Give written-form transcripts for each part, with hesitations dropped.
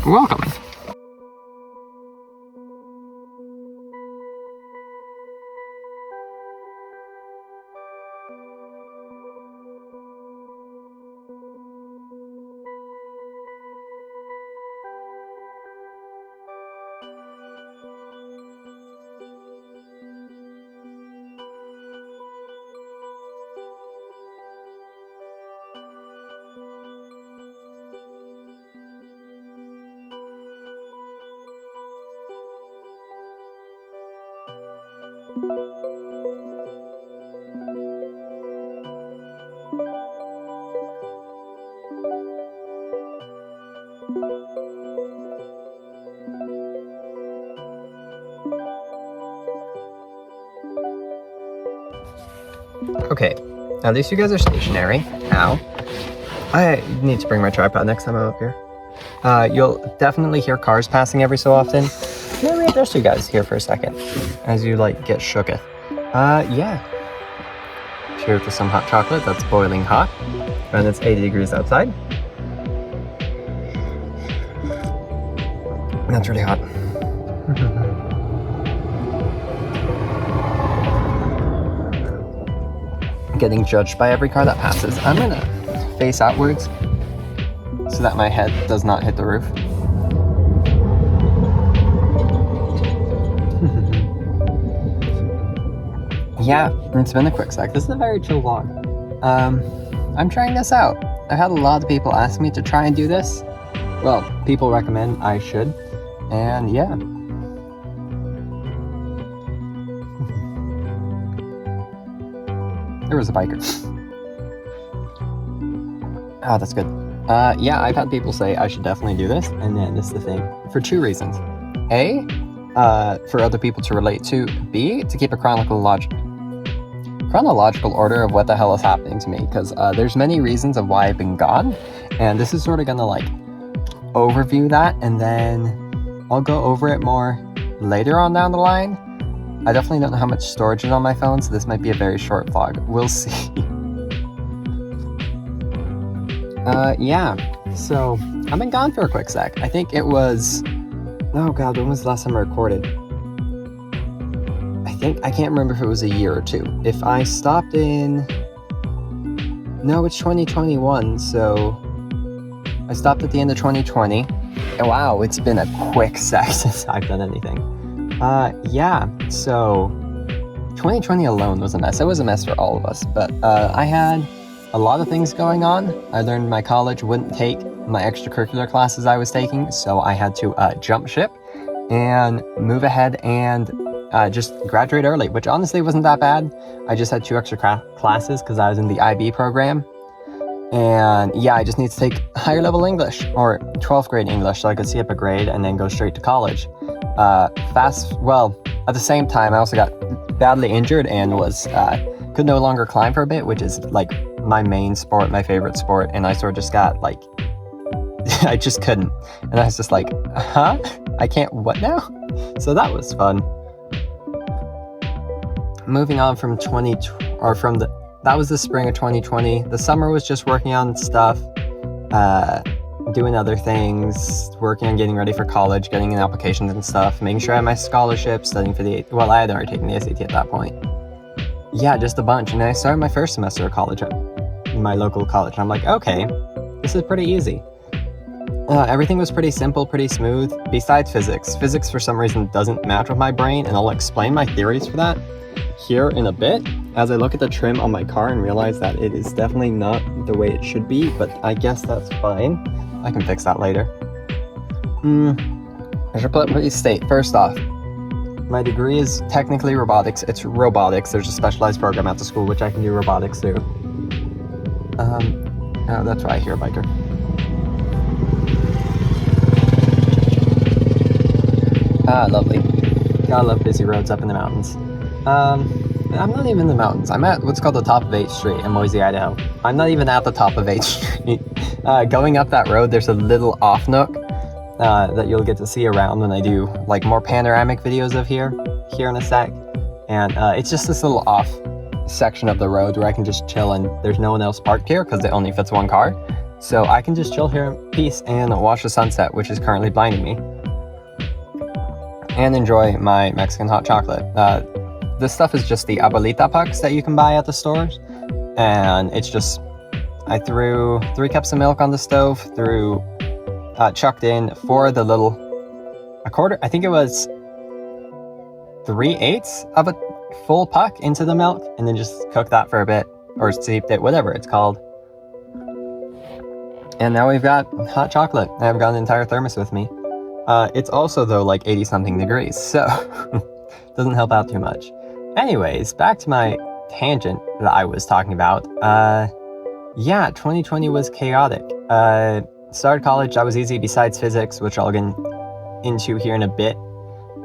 Welcome. Okay, at least you guys are stationary. Now, I need to bring my tripod next time I'm up here. You'll definitely hear cars passing every so often. Let me address you guys here for a second as you like get shooketh. Yeah. Cheers to some hot chocolate that's boiling hot, and it's 80 degrees outside. That's really hot. Getting judged by every car that passes. I'm gonna face outwards so that my head does not hit the roof. Yeah, it's been a quick sec. This is a very chill vlog. I'm trying this out. I've had a lot of people ask me to try and do this. Well, people recommend I should, and yeah. There was a biker. Oh, that's good. Yeah, I've had people say I should definitely do this, and then this is the thing. For two reasons. A, for other people to relate to. B, to keep a chronological order of what the hell is happening to me, because there's many reasons of why I've been gone, and this is sort of gonna like overview that, and then I'll go over it more later on down the line. I definitely don't know how much storage is on my phone, so this might be a very short vlog. We'll see. Yeah, so I've been gone for a quick sec. I think it was, oh god, when was the last time I recorded? I can't remember if it was a year or two. If I stopped in, no, it's 2021, so I stopped at the end of 2020. And wow, it's been a quick sec since I've done anything. Yeah, so 2020 alone was a mess. It was a mess for all of us, but I had a lot of things going on. I learned my college wouldn't take my extracurricular classes I was taking, so I had to jump ship and move ahead and just graduate early, which honestly wasn't that bad. I just had 2 extra classes because I was in the IB program. And yeah, I just need to take higher level English, or 12th grade English, so I could see up a grade and then go straight to college. Well, at the same time, I also got badly injured and was could no longer climb for a bit, which is like my main sport, my favorite sport, and I sort of just got like, I just couldn't, and I was just like, huh? I can't what now? So that was fun. Moving on from that was the spring of 2020. The summer was just working on stuff, doing other things, working on getting ready for college, getting in applications and stuff, making sure I had my scholarship, studying for I had already taken the SAT at that point. Yeah, just a bunch. And I started my first semester of college at my local college. And I'm like, okay, this is pretty easy. Everything was pretty simple, pretty smooth, besides physics. Physics, for some reason, doesn't match with my brain, and I'll explain my theories for that here in a bit, as I look at the trim on my car and realize that it is definitely not the way it should be, but I guess that's fine. I can fix that later. I should please state, first off, my degree is technically robotics. It's robotics. There's a specialized program at the school which I can do robotics through. Oh, that's why I hear a biker. Ah, lovely. Gotta love busy roads up in the mountains. I'm not even in the mountains. I'm at what's called the top of 8th Street in Boise, Idaho. I'm not even at the top of 8th Street. Going up that road, there's a little off nook that you'll get to see around when I do like more panoramic videos of here in a sec. And it's just this little off section of the road where I can just chill, and there's no one else parked here because it only fits one car. so I can just chill here in peace and watch the sunset, which is currently blinding me, and enjoy my Mexican hot chocolate. This stuff is just the abuelita pucks that you can buy at the stores, and it's just, I threw 3 cups of milk on the stove, chucked in a quarter, I think it was 3/8 of a full puck into the milk, and then just cooked that for a bit, or steeped it, whatever it's called. And now we've got hot chocolate. I've got an entire thermos with me. It's also, though, like 80 something degrees, so doesn't help out too much. Anyways, back to my tangent that I was talking about. Yeah, 2020 was chaotic. Started college, that was easy, besides physics, which I'll get into here in a bit,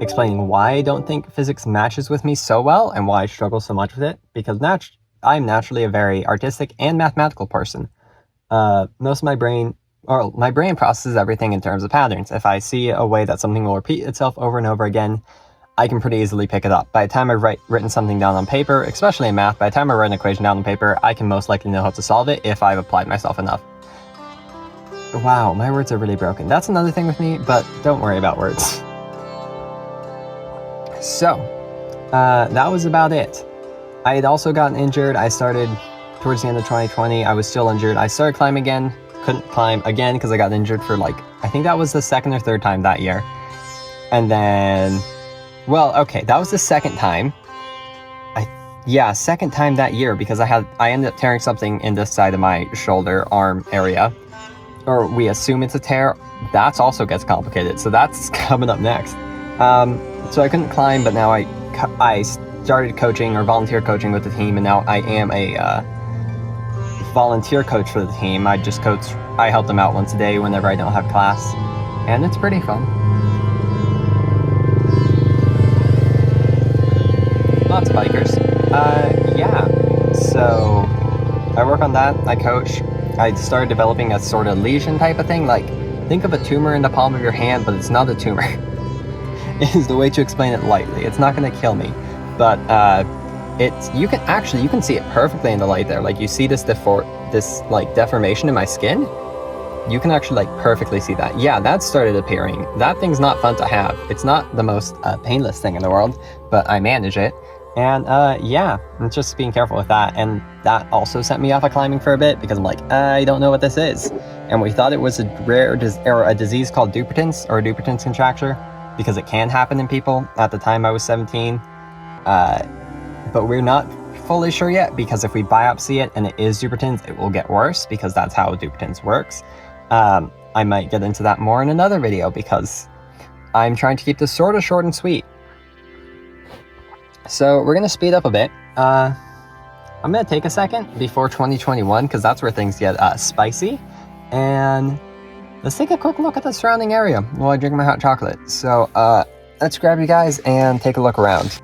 explaining why I don't think physics matches with me so well and why I struggle so much with it, because I'm naturally a very artistic and mathematical person. Most of my brain processes everything in terms of patterns. If I see a way that something will repeat itself over and over again, I can pretty easily pick it up. By the time I've written something down on paper, especially in math, by the time I write an equation down on paper, I can most likely know how to solve it if I've applied myself enough. Wow, my words are really broken. That's another thing with me, but don't worry about words. So, that was about it. I had also gotten injured. I started towards the end of 2020. I was still injured. I started climbing again. Couldn't climb again because I got injured for I think that was the second or third time that year. And then, well, okay, that was the second time. Second time that year, because I ended up tearing something in this side of my shoulder, arm area. Or we assume it's a tear. That also gets complicated, so that's coming up next. So I couldn't climb, but now I started coaching or volunteer coaching with the team, and now I am a volunteer coach for the team. I help them out once a day whenever I don't have class, and it's pretty fun. Lots of bikers. Yeah, so I work on that, I coach. I started developing a sort of lesion type of thing, think of a tumor in the palm of your hand, but it's not a tumor. Is the way to explain it lightly. It's not going to kill me, but you can see it perfectly in the light there. You see this deformation in my skin. You can actually perfectly see that. Yeah, that started appearing. That thing's not fun to have. It's not the most painless thing in the world, but I manage it. And yeah, I'm just being careful with that. And that also sent me off of climbing for a bit, because I'm I don't know what this is. And we thought it was a disease called Dupuytren's, or Dupuytren's contracture, because it can happen in people. At the time I was 17, but we're not fully sure yet, because if we biopsy it and it is Dupuytren's, it will get worse, because that's how Dupuytren's works. I might get into that more in another video, because I'm trying to keep this sort of short and sweet. So we're going to speed up a bit. I'm going to take a second before 2021, because that's where things get spicy. And let's take a quick look at the surrounding area while I drink my hot chocolate. So let's grab you guys and take a look around.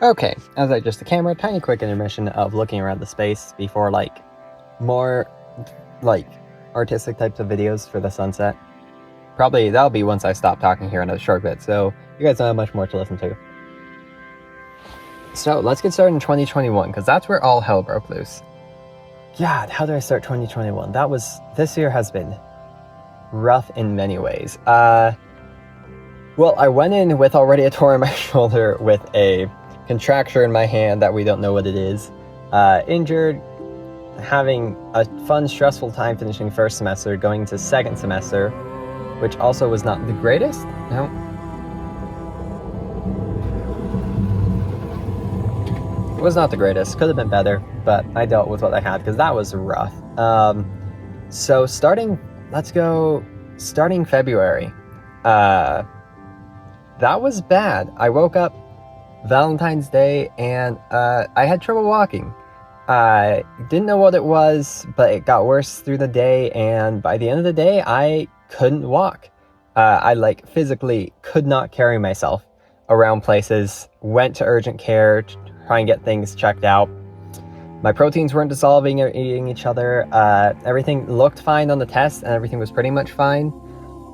Okay, as I adjust the camera, tiny quick intermission of looking around the space before more artistic types of videos for the sunset. Probably that'll be once I stop talking here in a short bit, so you guys don't have much more to listen to. So let's get started in 2021, because that's where all hell broke loose. God, how did I start 2021? This year has been rough in many ways. Well, I went in with already a tour in my shoulder, with a contracture in my hand that we don't know what it is, injured, having a fun, stressful time finishing first semester, going to second semester, which also was not the greatest. No. It was not the greatest. Could have been better, but I dealt with what I had, because that was rough. So starting February, that was bad. I woke up Valentine's Day, and I had trouble walking. I didn't know what it was, but it got worse through the day, and by the end of the day, I couldn't walk. I physically could not carry myself around places, went to urgent care to try and get things checked out. My proteins weren't dissolving or eating each other. Everything looked fine on the test, and everything was pretty much fine.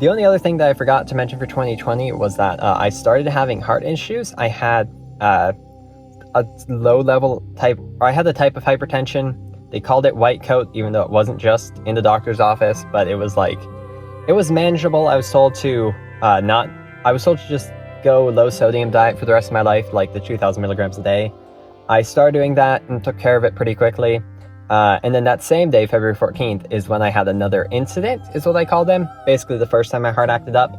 The only other thing that I forgot to mention for 2020 was that I started having heart issues. I had a low-level type, or I had the type of hypertension. They called it white coat, even though it wasn't just in the doctor's office, but it was manageable. I was told to just go low sodium diet for the rest of my life, like the 2,000 milligrams a day. I started doing that and took care of it pretty quickly. And then that same day, February 14th, is when I had another incident, is what I call them. Basically, the first time my heart acted up,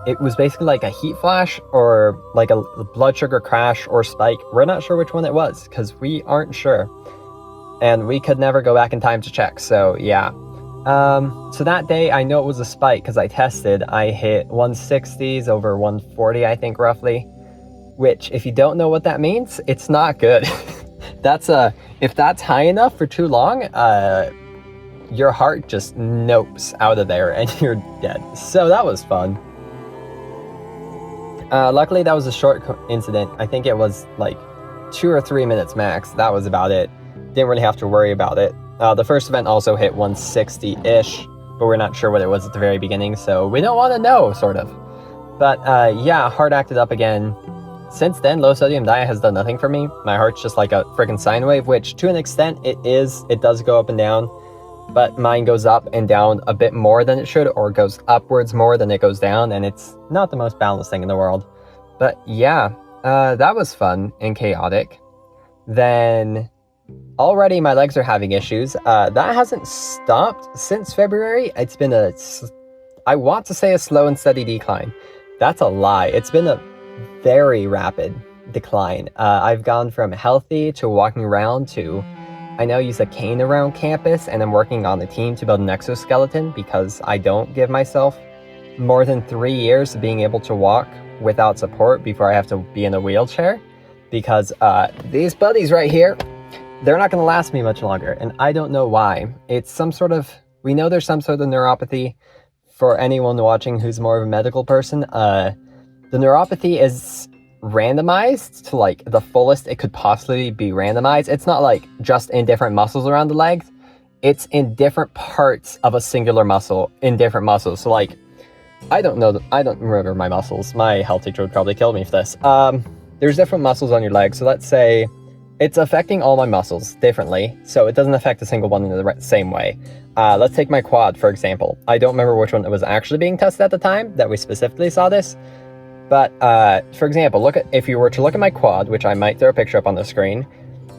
it was basically like a heat flash or like a blood sugar crash or spike. We're not sure which one it was because we aren't sure. And we could never go back in time to check. So yeah. So that day, I know it was a spike because I tested. I hit 160s over 140, I think, roughly. Which, if you don't know what that means, it's not good. If that's high enough for too long, your heart just nopes out of there and you're dead. So that was fun. Luckily, that was a short incident. I think it was like 2 or 3 minutes max. That was about it. Didn't really have to worry about it. The first event also hit 160-ish, but we're not sure what it was at the very beginning, so we don't want to know, sort of. But yeah, heart acted up again. Since then, low sodium diet has done nothing for me. My heart's just like a freaking sine wave, which to an extent it does go up and down, but mine goes up and down a bit more than it should, or goes upwards more than it goes down, and it's not the most balanced thing in the world. But yeah, that was fun and chaotic. Then already my legs are having issues. That hasn't stopped since February. It's been I want to say a slow and steady decline. That's a lie. It's been a very rapid decline. I've gone from healthy to walking around to I now use a cane around campus, and I'm working on a team to build an exoskeleton because I don't give myself more than 3 years of being able to walk without support before I have to be in a wheelchair, because these buddies right here, they're not going to last me much longer, and I don't know why. It's we know there's some sort of neuropathy. For anyone watching who's more of a medical person, the neuropathy is randomized to like the fullest it could possibly be randomized. It's not like just in different muscles around the legs. It's in different parts of a singular muscle in different muscles. So like, I don't remember my muscles. My health teacher would probably kill me for this. There's different muscles on your legs. So let's say it's affecting all my muscles differently. So it doesn't affect a single one in the same way. Let's take my quad, for example. I don't remember which one it was actually being tested at the time that we specifically saw this. But for example, if you were to look at my quad, which I might throw a picture up on the screen,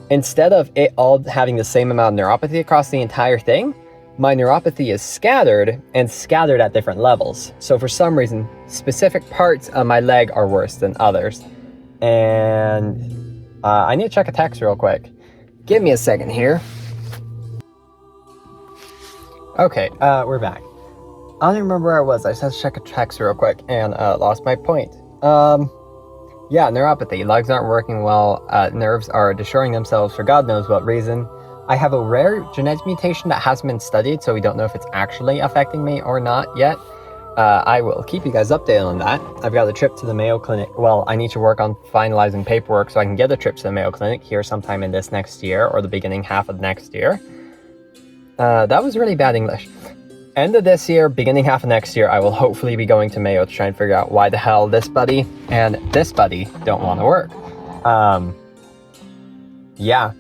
instead of it all having the same amount of neuropathy across the entire thing, my neuropathy is scattered at different levels. So for some reason, specific parts of my leg are worse than others. And I need to check a text real quick. Give me a second here. Okay, we're back. I don't remember where I was. I just had to check a text real quick and lost my point. Yeah, neuropathy. Legs aren't working well. Nerves are destroying themselves for God knows what reason. I have a rare genetic mutation that hasn't been studied, so we don't know if it's actually affecting me or not yet. I will keep you guys updated on that. I've got a trip to the Mayo Clinic. Well, I need to work on finalizing paperwork so I can get a trip to the Mayo Clinic here sometime in this next year or the beginning half of next year. That was really bad English. End of this year, beginning half of next year, I will hopefully be going to Mayo to try and figure out why the hell this buddy and this buddy don't want to work. Yeah.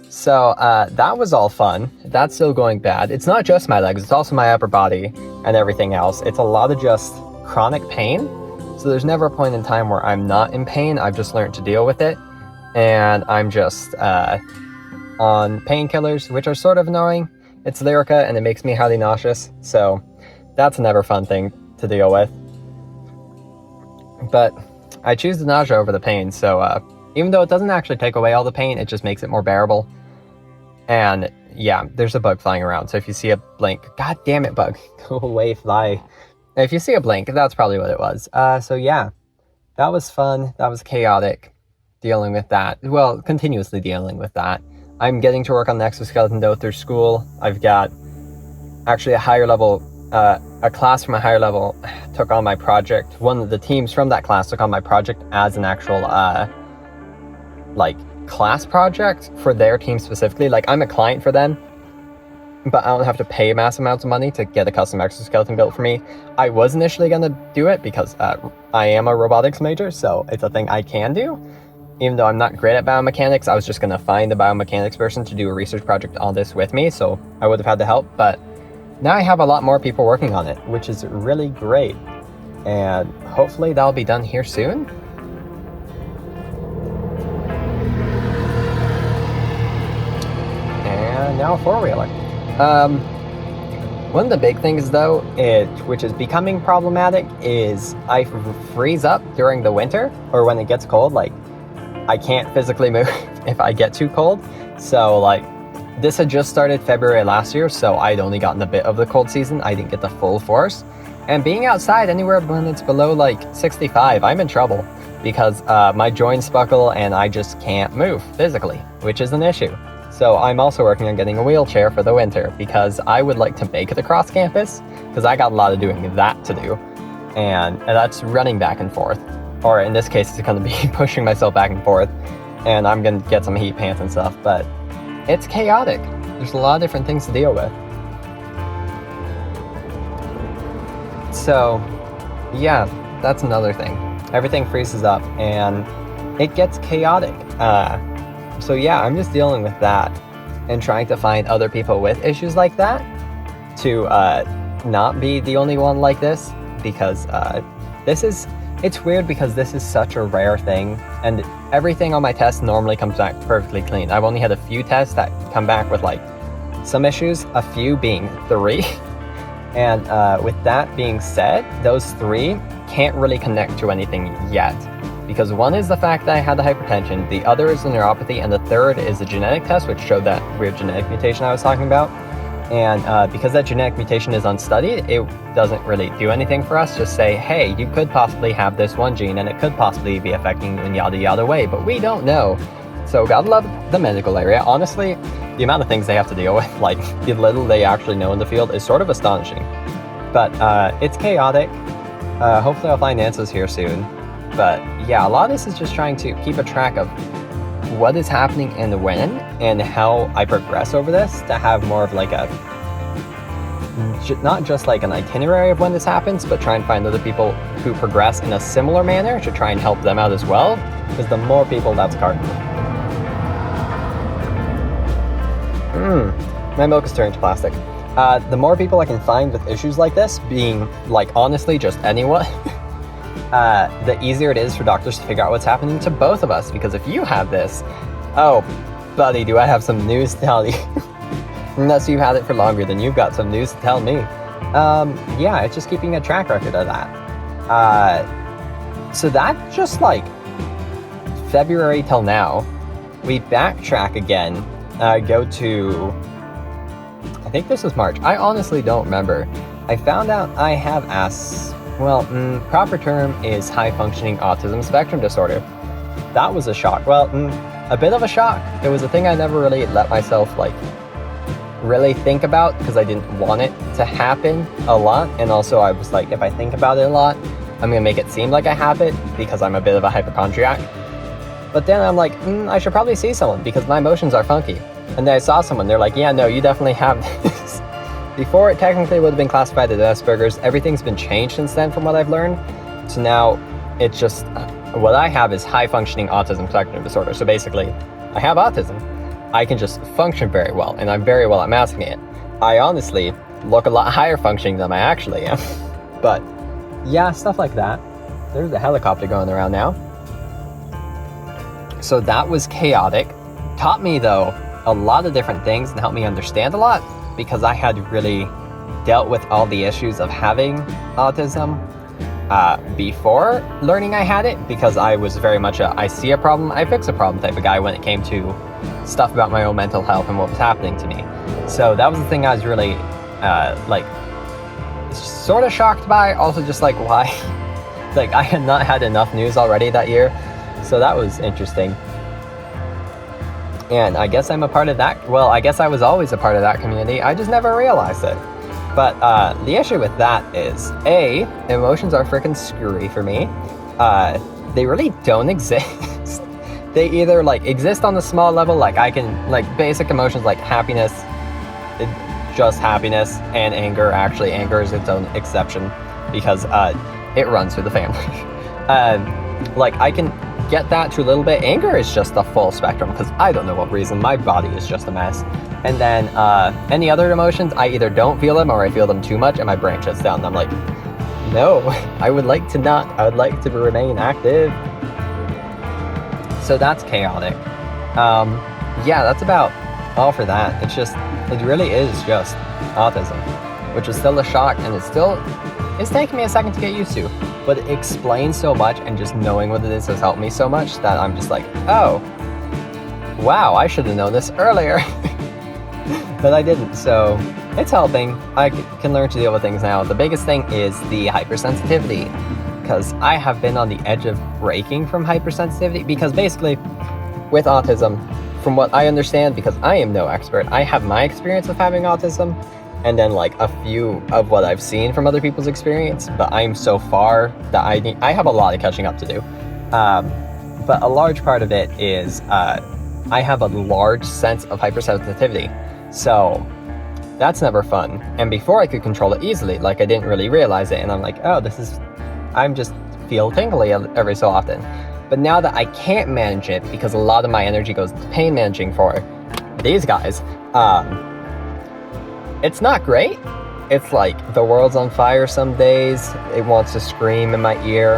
So that was all fun. That's still going bad. It's not just my legs, it's also my upper body and everything else. It's a lot of just chronic pain. So there's never a point in time where I'm not in pain. I've just learned to deal with it. And I'm just on painkillers, which are sort of annoying. It's Lyrica and it makes me highly nauseous. So that's a never fun thing to deal with. But I choose the nausea over the pain. So even though it doesn't actually take away all the pain, it just makes it more bearable. And yeah, there's a bug flying around. So if you see a blink, god damn it, bug, go away, fly. If you see a blink, that's probably what it was. So yeah, that was fun. That was chaotic, dealing with that. Well, continuously dealing with that. I'm getting to work on the exoskeleton though through school. I've got actually a higher level, a class from a higher level took on my project. One of the teams from that class took on my project as an actual, like, class project for their team specifically. Like, I'm a client for them, but I don't have to pay mass amounts of money to get a custom exoskeleton built for me. I was initially going to do it because I am a robotics major, so it's a thing I can do. Even though I'm not great at biomechanics, I was just going to find a biomechanics person to do a research project on this with me, so I would have had to help. But now I have a lot more people working on it, which is really great. And hopefully that'll be done here soon. And now a four-wheeler. One of the big things though, which is becoming problematic, is I freeze up during the winter, or when it gets cold. Like, I can't physically move if I get too cold. So like, this had just started February last year, so I'd only gotten a bit of the cold season. I didn't get the full force. And being outside anywhere when it's below like 65, I'm in trouble because my joints buckle and I just can't move physically, which is an issue. So I'm also working on getting a wheelchair for the winter because I would like to make it across campus, because I got a lot of doing that to do. And that's running back and forth. Or in this case, it's going to be pushing myself back and forth. And I'm going to get some heat pants and stuff, but it's chaotic. There's a lot of different things to deal with. So, yeah, that's another thing. Everything freezes up and it gets chaotic. So yeah, I'm just dealing with that and trying to find other people with issues like that to not be the only one like this, because it's weird because this is such a rare thing, and everything on my test normally comes back perfectly clean. I've only had a few tests that come back with like some issues, a few being 3. And with that being said, those 3 can't really connect to anything yet. Because one is the fact that I had the hypertension, the other is the neuropathy, and the third is a genetic test, which showed that weird genetic mutation I was talking about. And because that genetic mutation is unstudied, it doesn't really do anything for us. Just say, hey, you could possibly have this one gene, and it could possibly be affecting you in yada yada way, but we don't know. So God love the medical area. Honestly, the amount of things they have to deal with, like the little they actually know in the field, is sort of astonishing. But it's chaotic. Hopefully I'll find answers here soon. But yeah, a lot of this is just trying to keep a track of what is happening and when, and how I progress over this, to have more of like a, not just like an itinerary of when this happens, but try and find other people who progress in a similar manner to try and help them out as well, because the more people, that's cardinal. My milk is turning to plastic. The more people I can find with issues like this, being like honestly just anyone, the easier it is for doctors to figure out what's happening to both of us. Because if you have this, oh, buddy, do I have some news to tell you. Unless you've had it for longer, then you've got some news to tell me. Yeah, it's just keeping a track record of that. So that just like February till now, we backtrack again, go to, I think this was March. I honestly don't remember. I found out I have proper term is high-functioning autism spectrum disorder. That was a shock. Well, a bit of a shock. It was a thing I never really let myself, like, really think about, because I didn't want it to happen a lot. And also I was like, if I think about it a lot, I'm going to make it seem like I have it, because I'm a bit of a hypochondriac. But then I'm like, I should probably see someone, because my emotions are funky. And then I saw someone, they're like, yeah, no, you definitely have this. Before, it technically would have been classified as Asperger's. Everything's been changed since then from what I've learned. So now it's just, what I have is high-functioning autism spectrum disorder. So basically, I have autism. I can just function very well, and I'm very well at masking it. I honestly look a lot higher functioning than I actually am. But yeah, stuff like that. There's a helicopter going around now. So that was chaotic. Taught me, though, a lot of different things and helped me understand a lot, because I had really dealt with all the issues of having autism before learning I had it, because I was very much a I see a problem, I fix a problem type of guy when it came to stuff about my own mental health and what was happening to me. So that was the thing I was really like sort of shocked by, also just like why Like, I had not had enough news already that year, so that was interesting. And I guess I'm a part of that. Well, I guess I was always a part of that community. I just never realized it. But the issue with that is, A, emotions are freaking screwy for me. They really don't exist. They either like exist on a small level, like I can, like basic emotions like happiness, just happiness, and anger. Actually, anger is its own exception because it runs through the family. Like I can get that to a little bit. Anger is just the full spectrum because I don't know what reason. My body is just a mess. And then any other emotions, I either don't feel them or I feel them too much and my brain shuts down. And I'm like, no, I would like to not. I would like to remain active. So that's chaotic. Yeah, that's about all for that. It really is just autism, which is still a shock, and it's taking me a second to get used to. But it explains so much, and just knowing what it is has helped me so much that I'm just like, oh, wow, I should have known this earlier. But I didn't, so it's helping. I can learn to deal with things now. The biggest thing is the hypersensitivity, because I have been on the edge of breaking from hypersensitivity, because basically with autism, from what I understand, because I am no expert, I have my experience of having autism and then like a few of what I've seen from other people's experience, but I'm so far that I have a lot of catching up to do. But a large part of it is I have a large sense of hypersensitivity, so that's never fun. And before I could control it easily, like I didn't really realize it, and I'm like, oh, I'm just feel tingly every so often. But now that I can't manage it, because a lot of my energy goes to pain managing for these guys, it's not great. It's like the world's on fire some days. It wants to scream in my ear.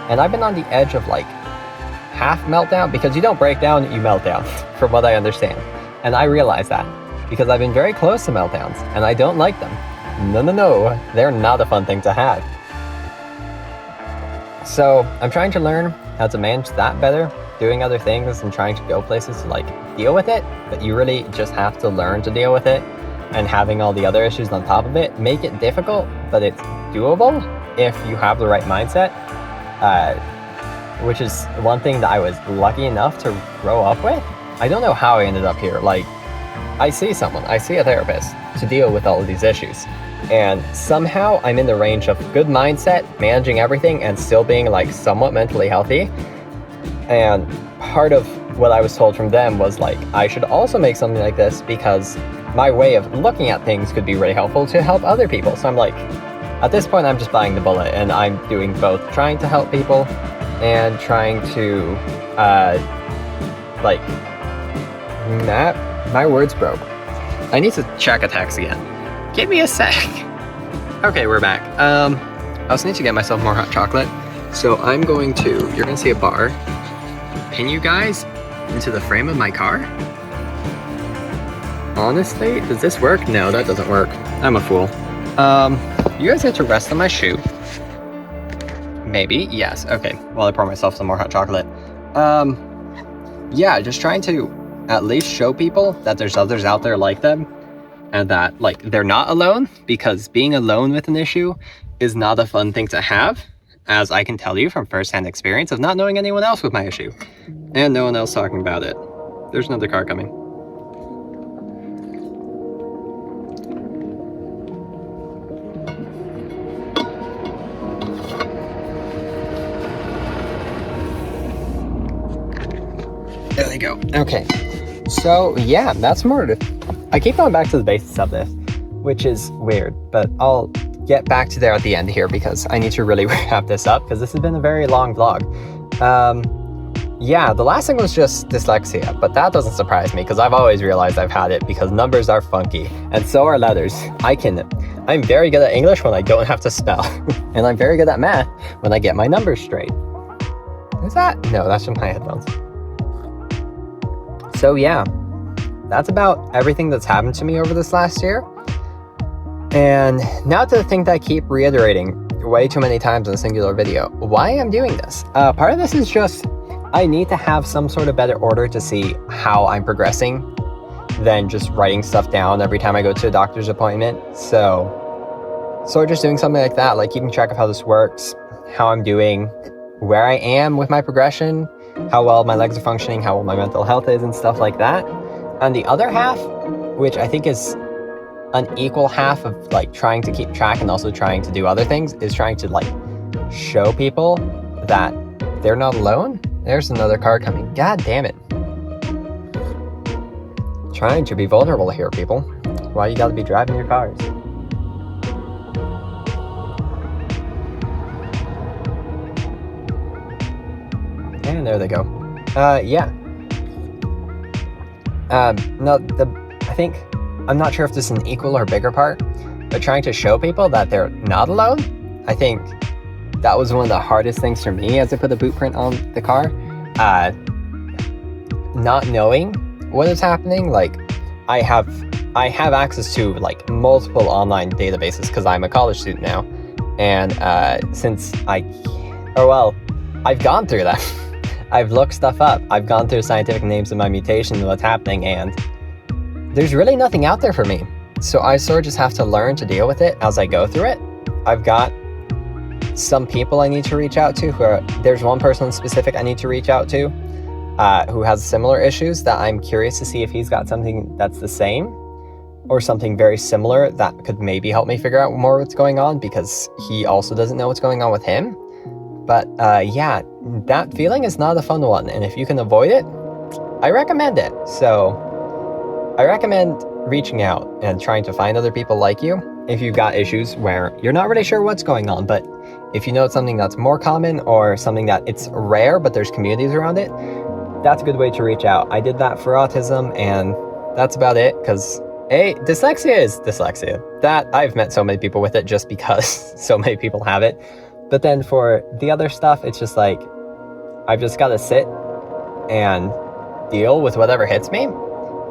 And I've been on the edge of like half meltdown, because you don't break down, you melt down, from what I understand. And I realize that because I've been very close to meltdowns and I don't like them. No, they're not a fun thing to have. So I'm trying to learn how to manage that better, doing other things and trying to go places to like deal with it, but you really just have to learn to deal with it, and having all the other issues on top of it make it difficult, but it's doable if you have the right mindset, which is one thing that I was lucky enough to grow up with. I don't know how I ended up here. Like, I see a therapist to deal with all of these issues, and somehow I'm in the range of good mindset, managing everything, and still being like somewhat mentally healthy. And part of what I was told from them was like, I should also make something like this because my way of looking at things could be really helpful to help other people. So I'm like, at this point, I'm just buying the bullet, and I'm doing both, trying to help people and trying to, my words broke. I need to check a text again. Give me a sec. Okay, we're back. I also need to get myself more hot chocolate. So I'm going to, you're going to see a bar, pin you guys into the frame of my car. Honestly, does this work? No, that doesn't work. I'm a fool. You guys get to rest on my shoe. Maybe, yes, okay. While I pour myself some more hot chocolate. Yeah, just trying to at least show people that there's others out there like them, and that like they're not alone, because being alone with an issue is not a fun thing to have, as I can tell you from firsthand experience of not knowing anyone else with my issue and no one else talking about it. There's another car coming. There they go. Okay. So yeah, that's more. I keep going back to the basics of this, which is weird, but I'll get back to there at the end here because I need to really wrap this up because this has been a very long vlog. Yeah, the last thing was just dyslexia, but that doesn't surprise me because I've always realized I've had it because numbers are funky and so are letters. I'm very good at English when I don't have to spell, and I'm very good at math when I get my numbers straight. Is that? No, that's from my headphones. So yeah, that's about everything that's happened to me over this last year. And now to the thing that I keep reiterating way too many times in a singular video, why I'm doing this. Part of this is just, I need to have some sort of better order to see how I'm progressing than just writing stuff down every time I go to a doctor's appointment. So So just doing something like that, like keeping track of how this works, how I'm doing, where I am with my progression, how well my legs are functioning, how well my mental health is, and stuff like that. And the other half, which I think is an equal half of like trying to keep track and also trying to do other things, is trying to like show people that they're not alone. There's another car coming. God damn it. Trying to be vulnerable here, people. Why you gotta be driving your cars? And there they go. Yeah. No, I think, I'm not sure if this is an equal or bigger part, but trying to show people that they're not alone, I think that was one of the hardest things for me as I put the boot print on the car. Not knowing what is happening, like, I have access to, like, multiple online databases because I'm a college student now, and since I've gone through that. I've looked stuff up. I've gone through scientific names of my mutation and what's happening, and there's really nothing out there for me. So I sort of just have to learn to deal with it as I go through it. I've got some people I need to reach out to. There's one person in specific I need to reach out to who has similar issues that I'm curious to see if he's got something that's the same or something very similar that could maybe help me figure out more what's going on, because he also doesn't know what's going on with him. But yeah, that feeling is not a fun one, and if you can avoid it, I recommend it. So I recommend reaching out and trying to find other people like you if you've got issues where you're not really sure what's going on, but if you know it's something that's more common or something that it's rare but there's communities around it, that's a good way to reach out. I did that for autism, and that's about it, because dyslexia is dyslexia. That I've met so many people with it just because so many people have it. But then for the other stuff, it's just like, I've just got to sit and deal with whatever hits me.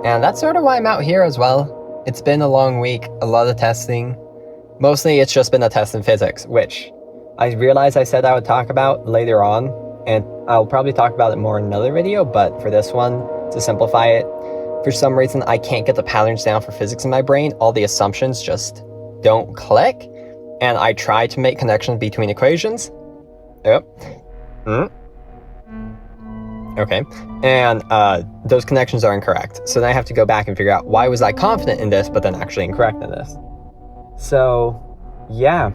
And that's sort of why I'm out here as well. It's been a long week, a lot of testing. Mostly it's just been a test in physics, which I realized I said I would talk about later on. And I'll probably talk about it more in another video, but for this one, to simplify it, for some reason I can't get the patterns down for physics in my brain. All the assumptions just don't click. And I try to make connections between equations. Yep. Okay. And those connections are incorrect. So then I have to go back and figure out, why was I confident in this, but then actually incorrect in this? So, yeah.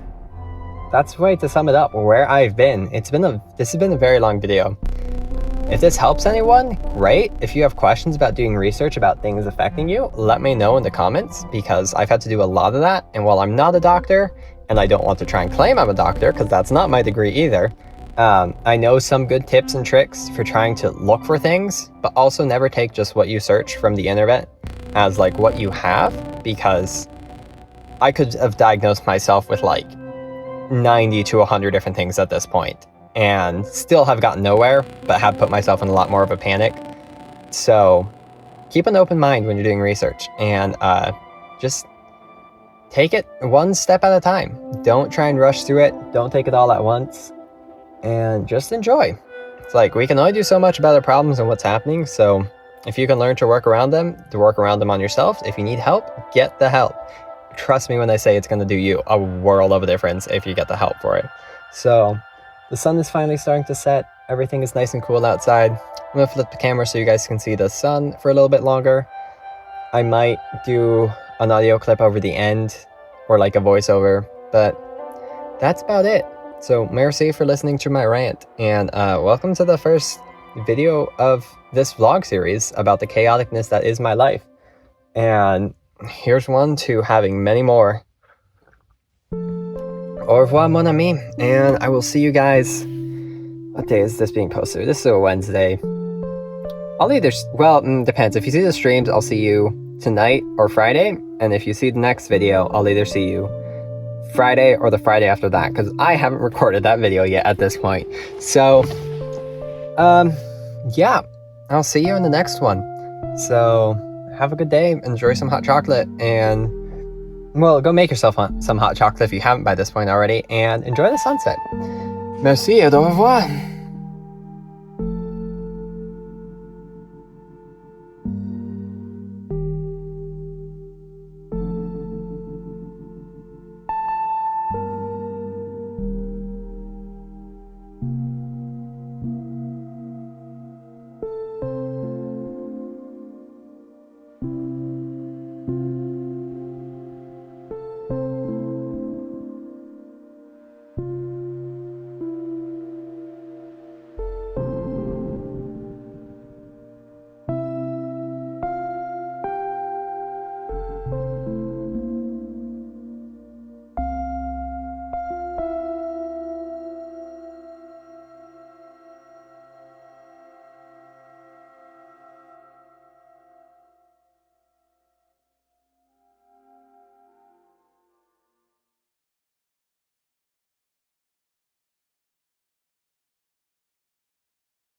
That's the way to sum it up, where I've been. This has been a very long video. If this helps anyone, great. If you have questions about doing research about things affecting you, let me know in the comments, because I've had to do a lot of that. And while I'm not a doctor, and I don't want to try and claim I'm a doctor, because that's not my degree either, I know some good tips and tricks for trying to look for things, but also never take just what you search from the internet as like what you have, because I could have diagnosed myself with like 90 to 100 different things at this point and still have gotten nowhere, but have put myself in a lot more of a panic. So keep an open mind when you're doing research, and just take it one step at a time. Don't try and rush through it. Don't take it all at once, and just enjoy. It's like, we can only do so much about our problems and what's happening, so if you can learn to work around them on yourself. If you need help, get the help. Trust me when I say it's going to do you a world of a difference if you get the help for it. So the sun is finally starting to set. Everything is nice and cool outside. I'm going to flip the camera so you guys can see the sun for a little bit longer. I might do an audio clip over the end, or like a voiceover, but that's about it. So merci for listening to my rant, and welcome to the first video of this vlog series about the chaoticness that is my life. And here's one to having many more. Au revoir, mon ami, and I will see you guys. What day is this being posted? This is a Wednesday. I'll either, depends. If you see the streams, I'll see you tonight or Friday, and if you see the next video, I'll either see you Friday or the Friday after that, because I haven't recorded that video yet at this point. So, yeah, I'll see you in the next one. So, have a good day, enjoy some hot chocolate, and, well, go make yourself some hot chocolate if you haven't by this point already, and enjoy the sunset. Merci et au revoir.